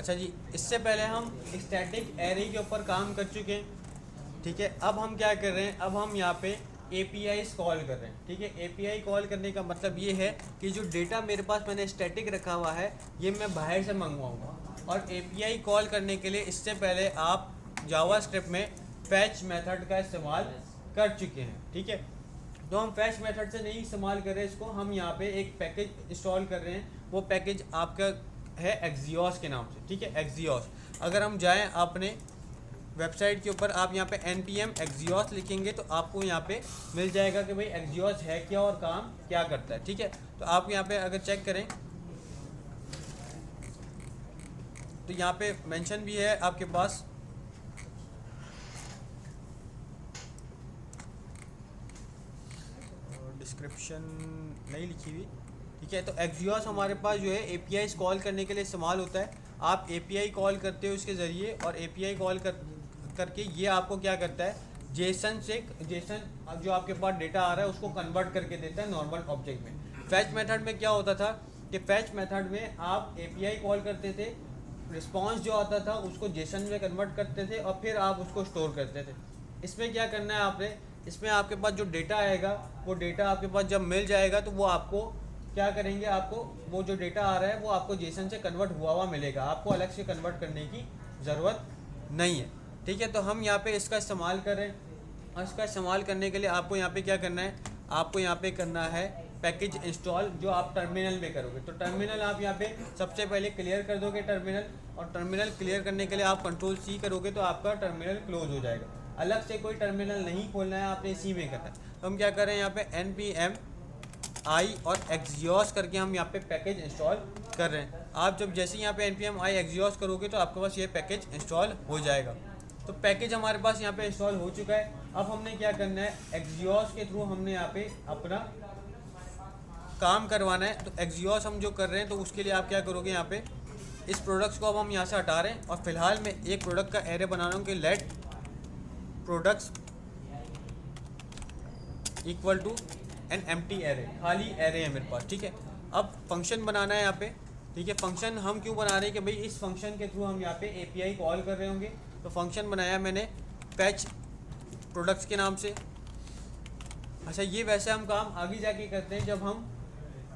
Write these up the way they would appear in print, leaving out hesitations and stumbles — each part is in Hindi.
अच्छा जी, इससे पहले हम स्टैटिक एरे के ऊपर काम कर चुके हैं। ठीक है, अब हम क्या कर रहे हैं, अब हम यहाँ पे API कॉल कर रहे हैं। ठीक है, API कॉल करने का मतलब ये है कि जो डेटा मेरे पास मैंने स्टैटिक रखा हुआ है ये मैं बाहर से मंगवाऊंगा। और API कॉल करने के लिए इससे पहले आप जावास्क्रिप्ट में फैच मेथड का इस्तेमाल कर चुके हैं। ठीक है, तो हम फैच मेथड से नहीं इस्तेमाल कर रहे हैं इसको, हम यहाँ पे एक पैकेज इंस्टॉल कर रहे हैं। वो पैकेज आपका है एक्सियोस के नाम से। ठीक है, एक्सियोस। अगर हम जाएं अपने वेबसाइट के ऊपर, आप यहाँ पे npm एक्सियोस लिखेंगे तो आपको यहाँ पे मिल जाएगा कि भाई एक्सियोस है क्या और काम क्या करता है। ठीक है, तो आप यहाँ पे अगर चेक करें तो यहाँ पे मेंशन भी है आपके पास, डिस्क्रिप्शन नहीं लिखी हुई। ठीक है, तो एक्सियोस हमारे पास जो है API कॉल करने के लिए इस्तेमाल होता है। आप API कॉल करते हो इसके ज़रिए, और API कॉल करके ये आपको क्या करता है, जेसन जो आपके पास डेटा आ रहा है उसको कन्वर्ट करके देता है नॉर्मल ऑब्जेक्ट में। फैच मेथड में क्या होता था कि फैच मेथड में आप API कॉल करते थे, रिस्पॉन्स जो आता था उसको जेसन में कन्वर्ट करते थे और फिर आप उसको स्टोर करते थे। इसमें क्या करना है आपने, इसमें आपके पास जो डेटा आएगा वो डेटा आपके पास जब मिल जाएगा तो वो आपको क्या करेंगे, आपको वो जो डेटा आ रहा है वो आपको जेसन से कन्वर्ट हुआ मिलेगा, आपको अलग से कन्वर्ट करने की ज़रूरत नहीं है। ठीक है, तो हम यहाँ पे इसका इस्तेमाल करें, और इसका इस्तेमाल करने के लिए आपको यहाँ पे क्या करना है, आपको यहाँ पे करना है पैकेज इंस्टॉल, जो आप टर्मिनल में करोगे। तो टर्मिनल आप यहाँ पे सबसे पहले क्लियर कर दोगे टर्मिनल, और टर्मिनल क्लियर करने के लिए आप Ctrl+C करोगे तो आपका टर्मिनल क्लोज हो जाएगा। अलग से कोई टर्मिनल नहीं खोलना है, आपने इसी में करना है। तो हम क्या करें, यहाँ पे npm आई और एक्सियोस करके हम यहाँ पे पैकेज इंस्टॉल कर रहे हैं। आप जब जैसे यहाँ पे npm आई एक्सियोस करोगे तो आपके पास ये पैकेज इंस्टॉल हो जाएगा। तो पैकेज हमारे पास यहाँ पे इंस्टॉल हो चुका है। अब हमने क्या करना है, एक्सियोस के थ्रू हमने यहाँ पे अपना काम करवाना है। तो एक्सियोस हम जो कर रहे हैं तो उसके लिए आप क्या करोगे, यहाँ पे इस प्रोडक्ट्स को अब हम यहाँ से हटा रहे हैं, और फिलहाल मैं एक प्रोडक्ट का एरे बना रहा हूँ कि let products equal to an empty array, खाली एरे है मेरे पास। ठीक है, अब फंक्शन बनाना है यहाँ पे। ठीक है, फंक्शन हम क्यों बना रहे हैं कि भाई इस फंक्शन के थ्रू हम यहाँ पे API कॉल कर रहे होंगे। तो फंक्शन बनाया मैंने फैच प्रोडक्ट्स के नाम से। अच्छा, ये वैसे हम काम आगे जाके करते हैं, जब हम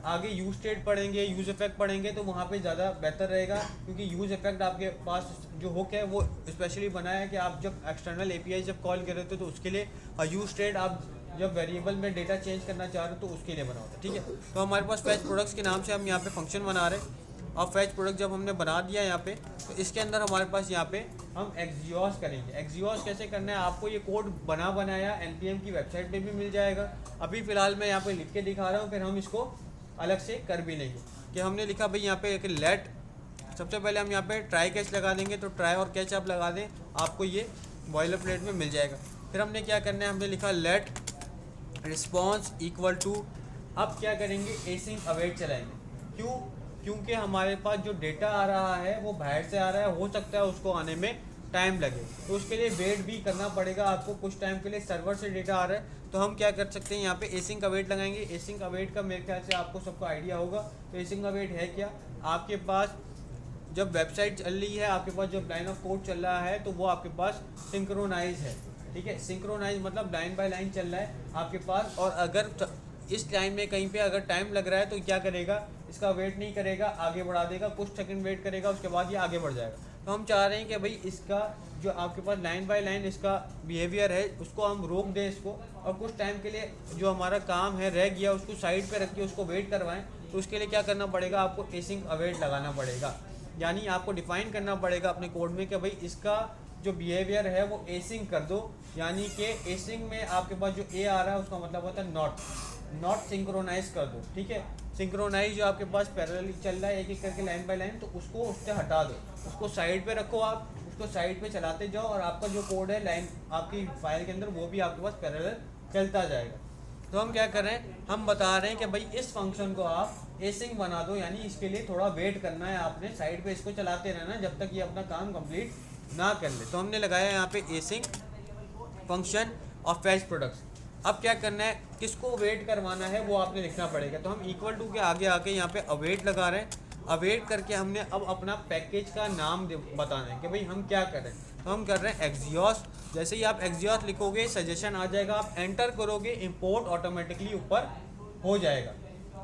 आगे यूज स्टेट पढ़ेंगे, यूज इफेक्ट पढ़ेंगे तो वहाँ पे ज़्यादा बेहतर रहेगा, क्योंकि यूज इफेक्ट आपके पास जो हुक है वो स्पेशली बना है कि आप जब एक्सटर्नल API जब कॉल कर रहे हो तो उसके लिए, और यूज स्टेट आप जब वेरिएबल में डेटा चेंज करना चाह रहे हो तो उसके लिए बना होता है। ठीक है, तो हमारे पास फैच प्रोडक्ट्स के नाम से हम यहाँ पे फंक्शन बना रहे हैं, और फैच प्रोडक्ट जब हमने बना दिया यहाँ पे तो इसके अंदर हमारे पास यहाँ पे हम एक्सियोस करेंगे। एक्सियोस कैसे करना है, आपको ये कोड बनाया npm की वेबसाइट पे भी मिल जाएगा। अभी फ़िलहाल मैं यहाँ पे लिख के दिखा रहा हूँ, फिर हम इसको अलग से कर भी लेंगे। कि हमने लिखा भाई यहाँ पे एक लेट, सबसे पहले हम यहाँ पे ट्राई कैच लगा देंगे, तो ट्राई और कैच आप लगा दें, आपको ये बॉयलर प्लेट में मिल जाएगा। फिर हमने क्या करना है, हमने लिखा लेट रिस्पॉन्स इक्वल टू, अब क्या करेंगे, एसिंग अवेट चलाएंगे। क्यों, क्योंकि हमारे पास जो डेटा आ रहा है वो बाहर से आ रहा है, हो सकता है उसको आने में टाइम लगे, तो उसके लिए वेट भी करना पड़ेगा आपको कुछ टाइम के लिए। सर्वर से डेटा आ रहा है तो हम क्या कर सकते हैं, यहाँ पे एसिंग अवेट लगाएंगे। एसिंग अवेट का मेरे ख्याल से आपको सबको आइडिया होगा। तो एसिंग अवेट है क्या, आपके पास जब वेबसाइट चल रही है, आपके पास जब लाइन ऑफ कोड चल रहा है तो वो आपके पास सिंक्रोनाइज है। ठीक है, सिंक्रोनाइज मतलब लाइन बाय लाइन चल रहा है आपके पास, और अगर इस टाइम में कहीं पे अगर टाइम लग रहा है तो क्या करेगा, इसका वेट नहीं करेगा, आगे बढ़ा देगा, कुछ सेकंड वेट करेगा, उसके बाद ये आगे बढ़ जाएगा। तो हम चाह रहे हैं कि भाई इसका जो आपके पास लाइन बाय लाइन इसका बिहेवियर है उसको हम रोक दें इसको, और कुछ टाइम के लिए जो हमारा काम है रह गया उसको साइड पे रख के उसको वेट करवाएं। तो उसके लिए क्या करना पड़ेगा, आपको एसिंग अवेट लगाना पड़ेगा, यानी आपको डिफाइन करना पड़ेगा अपने कोड में कि भाई इसका जो बिहेवियर है वो एसिंग कर दो। यानी कि एसिंग में आपके पास जो ए आ रहा है उसका मतलब होता है नॉट सिंक्रोनाइज कर दो। ठीक है, सिंक्रोनाइज जो आपके पास पैरेलल चल रहा है एक एक करके लाइन बाय लाइन, तो उसको उससे हटा दो, उसको साइड पे रखो, आप उसको साइड पे चलाते जाओ, और आपका जो कोड है लाइन आपकी फाइल के अंदर वो भी आपके पास पैरेलल चलता जाएगा। तो हम क्या कर रहे हैं, हम बता रहे हैं कि भाई इस फंक्शन को आप एसिंग बना दो, यानी इसके लिए थोड़ा वेट करना है आपने, साइड पे इसको चलाते रहना जब तक ये अपना काम कंप्लीट ना कर ले। तो हमने लगाया यहाँ पे एसिंग फंक्शन और फैच प्रोडक्ट्स। अब क्या करना है, किसको वेट करवाना है वो आपने लिखना पड़ेगा। तो हम इक्वल टू के आगे आके यहाँ पे अवेट लगा रहे हैं, अवेट करके हमने अब अपना पैकेज का नाम बताना है कि भाई हम क्या कर रहे हैं। तो हम कर रहे हैं एक्सियोस। जैसे ही आप एक्सियोस लिखोगे सजेशन आ जाएगा, आप एंटर करोगे इंपोर्ट ऑटोमेटिकली ऊपर हो जाएगा।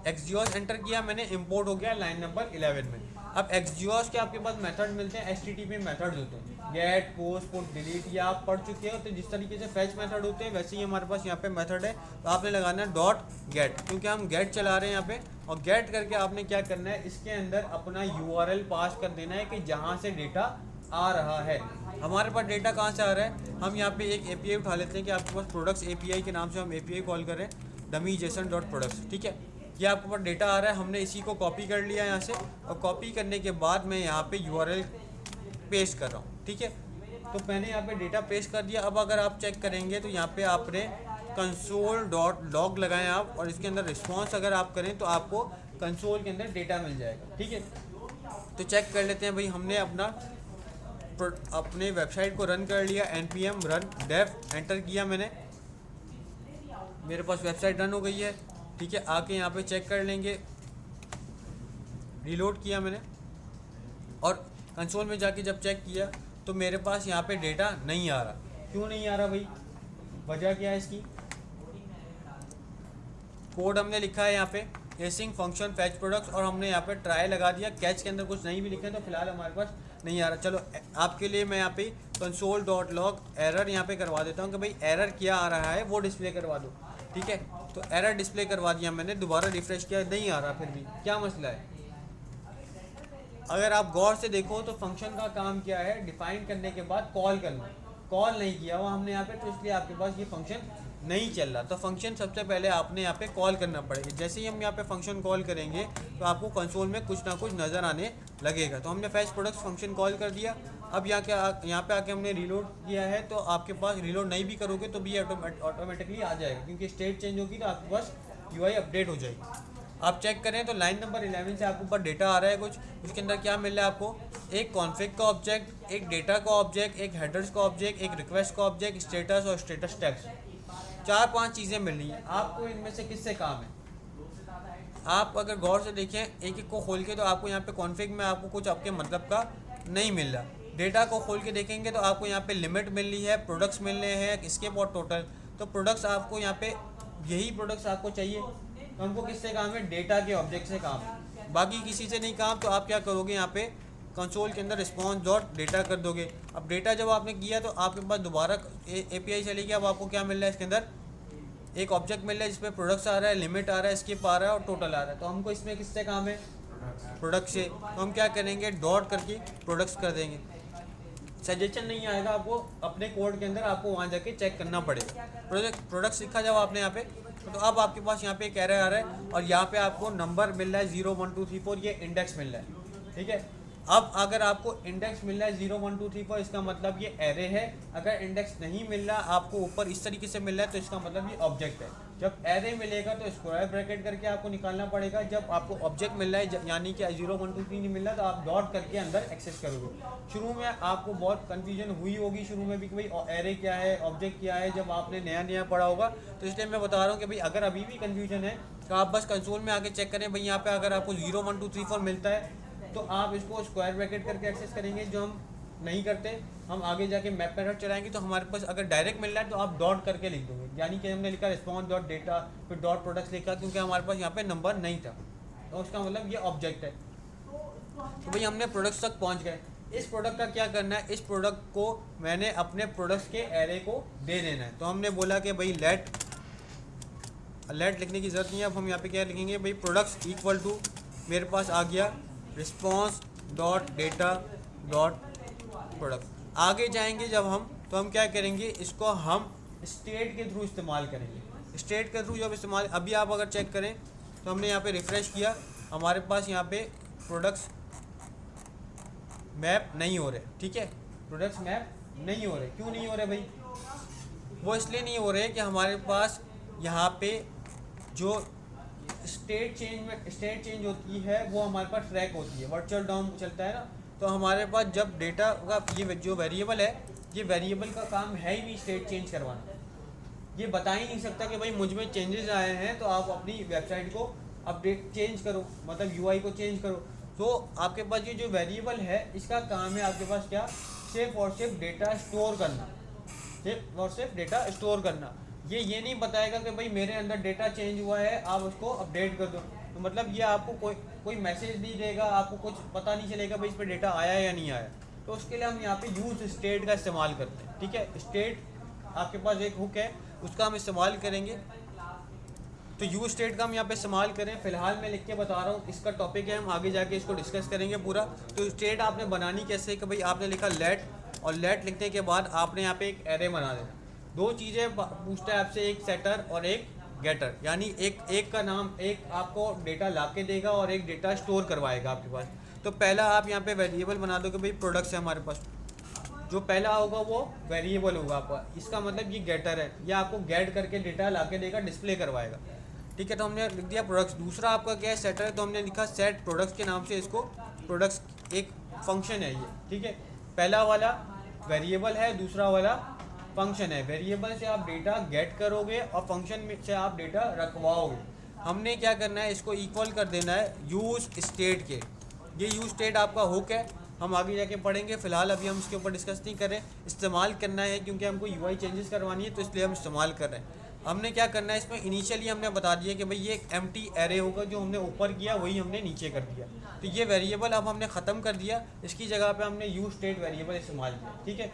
एक्सियोस एंटर किया मैंने, इंपोर्ट हो गया लाइन नंबर 11 में। अब एक्सियोस के आपके पास मेथड मिलते हैं, एचटीटीपी मेथड्स होते हैं, गेट, पोस्ट, पुट, डिलीट, ये आप पढ़ चुके हो। तो जिस तरीके से फेच मेथड होते हैं वैसे ही हमारे पास यहाँ पे मेथड है। तो आपने लगाना है डॉट गेट, क्योंकि हम गेट चला रहे हैं यहाँ पे। और गेट करके आपने क्या करना है, इसके अंदर अपना यूआरएल पास कर देना है कि जहाँ से डेटा आ रहा है। हमारे पास डेटा कहाँ से आ रहा है, हम यहाँ पे एक एपीआई उठा लेते हैं कि आपके पास प्रोडक्ट्स एपीआई के नाम से हम एपीआई कॉल करें, डमी जेसन डॉट प्रोडक्ट्स, ठीक है। ये आपके पास डेटा आ रहा है, हमने इसी को कॉपी कर लिया यहाँ से, और कॉपी करने के बाद मैं यहाँ पे यूआरएल पेस्ट कर रहा हूँ, ठीक है। तो मैंने यहाँ पे डेटा पेस्ट कर दिया। अब अगर आप चेक करेंगे तो यहाँ पे आपने कंसोल डॉट लॉग लगाएं आप, और इसके अंदर रिस्पॉन्स अगर आप करें तो आपको कंसोल के अंदर डेटा मिल जाएगा, ठीक है। तो चेक कर लेते हैं भाई, हमने अपने वेबसाइट को रन कर लिया, npm रन डेव एंटर किया मैंने, मेरे पास वेबसाइट रन हो गई है, ठीक है। आके यहाँ पे चेक कर लेंगे, रीलोड किया मैंने, और कंसोल में जाके जब चेक किया तो मेरे पास यहाँ पे डेटा नहीं आ रहा। क्यों नहीं आ रहा भाई, वजह क्या है इसकी। कोड हमने लिखा है यहाँ पे एसिंग फंक्शन फैच प्रोडक्ट्स, और हमने यहाँ पे ट्राई लगा दिया, कैच के अंदर कुछ नहीं भी लिखे तो फिलहाल हमारे पास नहीं आ रहा। चलो आपके लिए मैं यहाँ पे कंसोल डॉट लॉग एरर यहाँ पे करवा देता हूँ कि भाई एरर क्या आ रहा है वो डिस्प्ले करवा दो, ठीक है। तो एरर डिस्प्ले करवा दिया मैंने, दोबारा रिफ्रेश किया, नहीं आ रहा, फिर भी क्या मसला है। अगर आप गौर से देखो तो फंक्शन का काम क्या है, डिफाइन करने के बाद कॉल करना, कॉल नहीं किया हुआ हमने यहाँ पे, तो इसलिए आपके पास ये फंक्शन नहीं चल रहा। तो फंक्शन सबसे पहले आपने यहाँ पे कॉल करना पड़ेगा। जैसे ही हम यहाँ पे फंक्शन कॉल करेंगे तो आपको कंसोल में कुछ ना कुछ नज़र आने लगेगा। तो हमने फैच प्रोडक्ट्स फंक्शन कॉल कर दिया। अब यहाँ पे आके हमने रीलोड किया है, तो आपके पास रीलोड नहीं भी करोगे तो भी ऑटोमेटिकली आ जाएगा, क्योंकि स्टेट चेंज होगी तो आपके पास यूआई अपडेट हो जाएगी। आप चेक करें तो लाइन नंबर 11 से आपके ऊपर डेटा आ रहा है कुछ, उसके अंदर क्या मिल रहा है आपको, एक कॉन्फ़िग का ऑब्जेक्ट, एक डेटा का ऑब्जेक्ट, एक हेडर्स का ऑब्जेक्ट, एक रिक्वेस्ट का ऑब्जेक्ट, स्टेटस और स्टेटस टैग्स, 4-5 चीज़ें मिल रही हैं। आपको इनमें से किससे काम है, आप अगर गौर से देखें एक एक को खोल के, तो आपको यहाँ पे कॉन्फ़िग में आपको कुछ आपके मतलब का नहीं मिल रहा। डेटा को खोल के देखेंगे तो आपको यहाँ पे लिमिट मिल रही है, प्रोडक्ट्स मिल रहे हैं, स्केप और टोटल। तो प्रोडक्ट्स आपको यहाँ पे, यही प्रोडक्ट्स आपको चाहिए, तो हमको किससे काम है, डेटा के ऑब्जेक्ट से काम है, बाकी किसी से नहीं काम। तो आप क्या करोगे, यहाँ पे कंसोल के अंदर रिस्पॉन्स डॉट डेटा कर दोगे। अब डेटा जब आपने किया तो आपके पास दोबारा एपीआई चली गई। अब आपको क्या मिल रहा है, इसके अंदर एक ऑब्जेक्ट मिल रहा है जिसपे प्रोडक्ट्स आ रहा है, लिमिट आ रहा है, स्किप आ रहा है और टोटल आ रहा है। तो हमको इसमें किससे काम है, प्रोडक्ट से। तो हम क्या करेंगे, डॉट करके प्रोडक्ट्स कर देंगे। सजेशन नहीं आएगा आपको अपने कोड के अंदर, आपको वहाँ जाके चेक करना पड़ेगा। प्रोडक्ट्स लिखा जब आपने यहाँ पे, तो अब आपके पास यहाँ पे एक एरर आ रहा है, और यहाँ पे आपको नंबर मिल रहा है 0 1 2 3 4, ये इंडेक्स मिल रहा है, ठीक है। अब अगर आपको इंडेक्स मिल रहा है 0 1 2 3 4, इसका मतलब ये एरे है। अगर इंडेक्स नहीं मिल रहा आपको ऊपर इस तरीके से मिल रहा है, तो इसका मतलब ये ऑब्जेक्ट है। जब एरे मिलेगा तो स्क्वायर ब्रैकेट करके आपको निकालना पड़ेगा। जब आपको ऑब्जेक्ट मिल रहा है, यानी कि 0 1 2 3 नहीं मिल रहा, तो आप डॉट करके अंदर एक्सेस करोगे। शुरू में आपको बहुत कन्फ्यूजन हुई होगी शुरू में भी कि भाई एरे क्या है, ऑब्जेक्ट क्या है, जब आपने नया नया पढ़ा होगा। तो इसलिए मैं बता रहा हूँ कि भाई अगर अभी भी कन्फ्यूजन है तो आप बस कंसोल में आके चेक करें। भाई यहाँ पे अगर आपको 0 1 2 3 4 मिलता है तो आप इसको स्क्वायर ब्रैकेट करके एक्सेस करेंगे, जो हम नहीं करते। हम आगे जाके मैप मेथड चलाएंगे तो हमारे पास अगर डायरेक्ट मिल रहा है तो आप डॉट करके लिख दोगे, यानी कि हमने लिखा रिस्पॉन्स डॉट डेटा, फिर डॉट प्रोडक्ट्स लिखा, क्योंकि हमारे पास यहाँ पे नंबर नहीं था, तो उसका मतलब ये ऑब्जेक्ट है। तो भाई हमने प्रोडक्ट्स तक पहुँच गए। इस प्रोडक्ट का क्या करना है, इस प्रोडक्ट को मैंने अपने प्रोडक्ट्स के एरे को दे देना है। तो हमने बोला कि भाई लेट लिखने की ज़रूरत नहीं है। अब हम यहाँ पे क्या लिखेंगे, भाई प्रोडक्ट्स इक्वल टू, मेरे पास आ गया response dot data dot product. आगे जाएंगे जब हम, तो हम क्या करेंगे, इसको हम स्टेट के थ्रू इस्तेमाल करेंगे। स्टेट के थ्रू जब इस्तेमाल, अभी आप अगर चेक करें तो हमने यहाँ पे रिफ़्रेश किया, हमारे पास यहाँ पे प्रोडक्ट्स मैप नहीं हो रहे, ठीक है। प्रोडक्ट्स मैप नहीं हो रहे, क्यों नहीं हो रहे भाई, वो इसलिए नहीं हो रहे कि हमारे पास यहाँ पे जो स्टेट चेंज होती है वो हमारे पास ट्रैक होती है, वर्चुअल डॉम चलता है ना। तो हमारे पास जब डेटा का ये जो वेरिएबल है, ये वेरिएबल का काम है ही नहीं स्टेट चेंज करवाना। ये बता ही नहीं सकता कि भाई मुझ में चेंजेस आए हैं तो आप अपनी वेबसाइट को अपडेट चेंज करो, मतलब यूआई को चेंज करो। तो आपके पास ये जो वेरिएबल है इसका काम है आपके पास क्या, सिर्फ और सिर्फ डेटा स्टोर करना, सिर्फ और सिर्फ डेटा स्टोर करना। ये नहीं बताएगा कि भाई मेरे अंदर डेटा चेंज हुआ है आप उसको अपडेट कर दो। तो मतलब ये आपको कोई मैसेज नहीं देगा, आपको कुछ पता नहीं चलेगा भाई इस पर डेटा आया या नहीं आया। तो उसके लिए हम यहाँ पे यूज स्टेट का इस्तेमाल करते हैं, ठीक है। स्टेट आपके पास एक हुक है, उसका हम इस्तेमाल करेंगे। तो यूज स्टेट का हम यहाँ पे इस्तेमाल करें, फिलहाल मैं लिख के बता रहा हूँ, इसका टॉपिक है, हम आगे जाके इसको डिस्कस करेंगे पूरा। तो स्टेट आपने बनानी कैसे कि भाई आपने लिखा लेट, और लेट लिखने के बाद आपने यहाँ पे एक एरे बना देना। दो चीज़ें पूछता है आपसे, एक सेटर और एक गेटर, यानी एक का नाम, एक आपको डेटा ला के देगा और एक डेटा स्टोर करवाएगा आपके पास। तो पहला आप यहाँ पे वेरिएबल बना दो कि भाई प्रोडक्ट्स है हमारे पास, जो पहला होगा वो वेरिएबल होगा आपका, इसका मतलब ये गेटर है, ये आपको गेट करके डेटा ला के देगा, डिस्प्ले करवाएगा, ठीक है। तो हमने लिख दिया प्रोडक्ट्स। दूसरा आपका क्या है, सेटर है, तो हमने लिखा सेट प्रोडक्ट्स के नाम से इसको, प्रोडक्ट्स एक फंक्शन है ये, ठीक है। पहला वाला वेरिएबल है, दूसरा वाला फंक्शन है। वेरिएबल से आप डेटा गेट करोगे और फंक्शन में से आप डेटा रखवाओगे। हमने क्या करना है, इसको इक्वल कर देना है यूज स्टेट के। ये यूज स्टेट आपका हुक है, हम आगे जाके पढ़ेंगे, फिलहाल अभी हम इसके ऊपर डिस्कस नहीं कर रहे। इस्तेमाल करना है क्योंकि हमको यूआई चेंजेस करवानी है, तो इसलिए हम इस्तेमाल कर रहे हैं। हमने क्या करना है इसमें, इनिशियली हमने बता दिया कि भाई ये एक एम्प्टी एरे होगा, जो हमने ऊपर किया वही हमने नीचे कर दिया। तो ये वेरिएबल अब हमने ख़त्म कर दिया, इसकी जगह पे हमने यूज स्टेट वेरिएबल इस्तेमाल किया, ठीक है।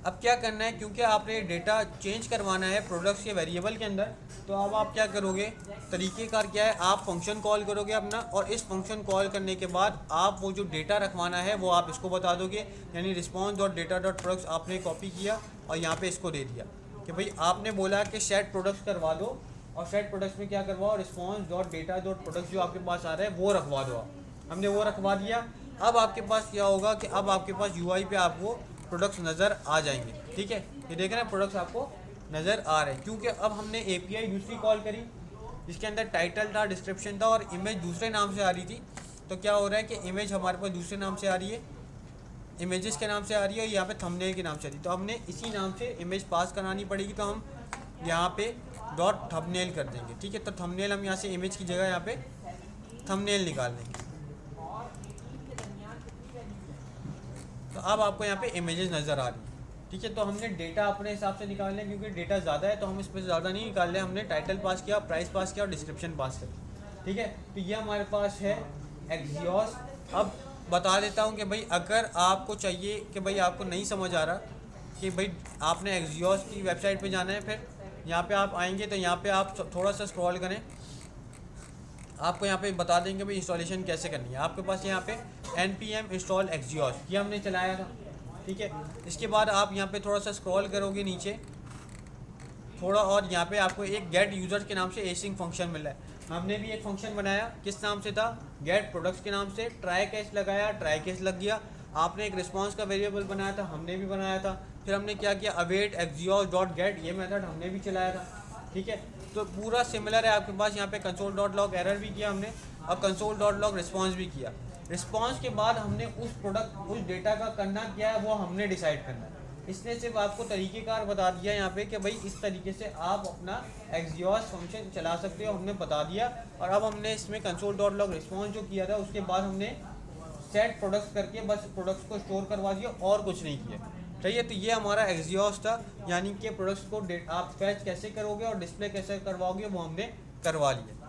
अब क्या करना है, क्योंकि आपने डेटा चेंज करवाना है प्रोडक्ट्स के वेरिएबल के अंदर, तो अब आप क्या करोगे, तरीक़ेकार क्या है, आप फंक्शन कॉल करोगे अपना, और इस फंक्शन कॉल करने के बाद आप वो जो डेटा रखवाना है वो आप इसको बता दोगे, यानी response dot data dot products आपने कॉपी किया और यहाँ पे इसको दे दिया कि भाई आपने बोला कि सेट प्रोडक्ट्स करवा दो, और सेट प्रोडक्ट्स में क्या करवाओ, response dot data dot products जो आपके पास आ रहा है वो रखवा दो आप। हमने वो रखवा दिया। अब आपके पास क्या होगा कि अब आपके पास यूआई पे आपको प्रोडक्ट्स नज़र आ जाएंगे, ठीक है। ये देख रहे हैं प्रोडक्ट्स आपको नज़र आ रहे हैं, क्योंकि अब हमने एपीआई दूसरी कॉल करी जिसके अंदर टाइटल था, डिस्क्रिप्शन था और इमेज दूसरे नाम से आ रही थी। तो क्या हो रहा है कि इमेज हमारे पास दूसरे नाम से आ रही है, इमेजेस के नाम से आ रही है, और यहाँ पे थंबनेल के नाम से आ रही है। तो हमने इसी नाम से इमेज पास करानी पड़ेगी, तो हम यहाँ पे डॉट थंबनेल कर देंगे, ठीक है। तो थंबनेल हम यहाँ से इमेज की जगह यहाँ पे थंबनेल निकाल देंगे। तो अब आपको यहाँ पे इमेजेस नज़र आ रही है, ठीक है। तो हमने डेटा अपने हिसाब से निकाल लें, क्योंकि डेटा ज़्यादा है तो हम इसमें ज़्यादा नहीं निकाल लें। हमने टाइटल पास किया, प्राइस पास किया और डिस्क्रिप्शन पास किया, ठीक है। तो ये हमारे पास है एक्सियोस। अब बता देता हूँ कि भाई अगर आपको चाहिए कि भाई आपको नहीं समझ आ रहा कि भाई आपने एक्सियोस की वेबसाइट पे जाना है, फिर यहाँ पे आप आएंगे तो यहाँ पे आप थोड़ा सा स्क्रॉल करें, आपको यहाँ पे बता देंगे भाई इंस्टॉलेशन कैसे करनी है। आपके पास यहाँ पे npm इंस्टॉल एक्सियोस ये हमने चलाया था, ठीक है। इसके बाद आप यहाँ पे थोड़ा सा स्क्रॉल करोगे नीचे थोड़ा, और यहाँ पे आपको एक गेट यूजर्स के नाम से एसिंग फंक्शन मिला है। हमने भी एक फंक्शन बनाया, किस नाम से था, गेट प्रोडक्ट्स के नाम से। ट्राई केस लगाया, ट्राई केस लग गया। आपने एक रिस्पॉन्स का वेरिएबल बनाया था, हमने भी बनाया था। फिर हमने क्या किया, अवेट एक्सियोस डॉट गेट ये मेथड हमने भी चलाया था, ठीक है। तो पूरा सिमिलर है आपके पास। यहाँ पे कंसोल डॉट लॉग एरर भी किया हमने, और कंसोल डॉट लॉग रिस्पॉन्स भी किया। रिस्पॉन्स के बाद हमने उस डेटा का करना क्या है वो हमने डिसाइड करना है। इसने सिर्फ आपको तरीक़ेकार बता दिया यहाँ पे कि भाई इस तरीके से आप अपना एक्सियोस फंक्शन चला सकते हो, हमने बता दिया। और अब हमने इसमें कंसोल डॉट लॉग रिस्पॉन्स जो किया था उसके बाद हमने सेट प्रोडक्ट्स करके बस प्रोडक्ट्स को स्टोर करवा दिया और कुछ नहीं किया, सही है। तो ये हमारा एक्सियोस था, यानी कि प्रोडक्ट्स को आप फैच कैसे करोगे और डिस्प्ले कैसे करवाओगे वो हमने करवा लिया।